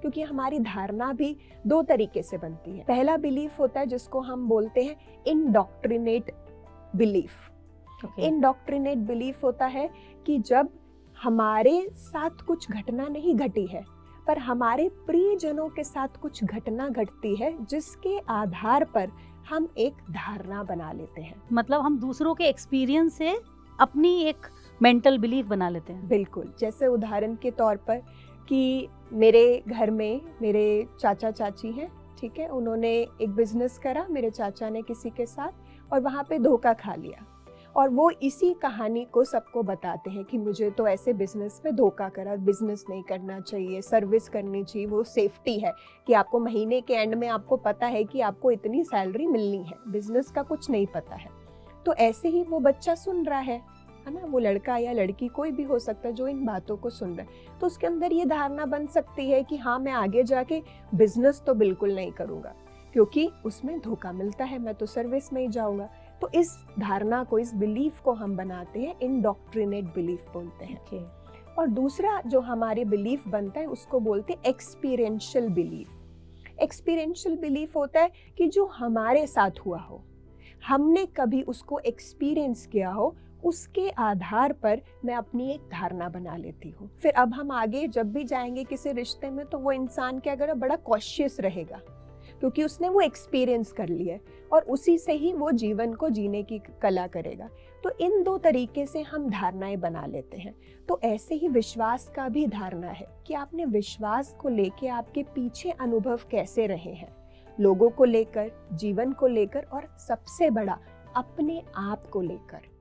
क्योंकि हमारी धारणा भी दो तरीके से बनती है। पहला बिलीफ होता है जिसको हम बोलते हैं इंडॉक्ट्रिनेट बिलीफ। इंडॉक्ट्रिनेट बिलीफ होता है कि जब हमारे साथ कुछ घटना नहीं घटी है पर हमारे प्रियजनों के साथ कुछ घटना घटती है जिसके आधार पर हम एक धारणा बना लेते हैं। मतलब हम दूसरों के एक्सपीरियंस से अपनी एक मेंटल बिलीफ बना लेते हैं। बिल्कुल, जैसे उदाहरण के तौर पर कि मेरे घर में मेरे चाचा चाची हैं, ठीक है, उन्होंने एक बिजनेस करा मेरे चाचा ने किसी के साथ और वहाँ पे धोखा खा लिया और वो इसी कहानी को सबको बताते हैं कि मुझे तो ऐसे बिजनेस में धोखा करा, बिजनेस नहीं करना चाहिए, सर्विस करनी चाहिए, वो सेफ्टी है कि आपको महीने के एंड में आपको पता है कि आपको इतनी सैलरी मिलनी है, बिजनेस का कुछ नहीं पता है। तो ऐसे ही वो बच्चा सुन रहा है ना, वो लड़का या लड़की कोई भी हो सकता है जो इन बातों को सुन रहा है, तो उसके अंदर ये धारणा बन सकती है कि हाँ मैं आगे जाके बिजनेस तो बिल्कुल नहीं करूँगा क्योंकि उसमें धोखा मिलता है, मैं तो सर्विस में ही जाऊँगा। तो इस धारणा को, इस बिलीफ को हम बनाते हैं इंडॉक्ट्रिनेट बिलीफ बोलते हैं। और दूसरा जो हमारे बिलीफ बनता है उसको बोलते हैं एक्सपीरियंशियल बिलीफ। एक्सपीरियंशियल बिलीफ होता है कि जो हमारे साथ हुआ हो, हमने कभी उसको एक्सपीरियंस किया हो, उसके आधार पर मैं अपनी एक धारणा बना लेती हूँ। फिर अब हम आगे जब भी जाएंगे किसी रिश्ते में तो वो इंसान क्या करेगा, बड़ा कॉशियस रहेगा क्योंकि उसने वो एक्सपीरियंस कर लिया है और उसी से ही वो जीवन को जीने की कला करेगा। तो इन दो तरीके से हम धारणाएं बना लेते हैं। तो ऐसे ही विश्वास का भी धारणा है कि आपने विश्वास को लेके आपके पीछे अनुभव कैसे रहे हैं, लोगों को लेकर, जीवन को लेकर और सबसे बड़ा अपने आप को लेकर।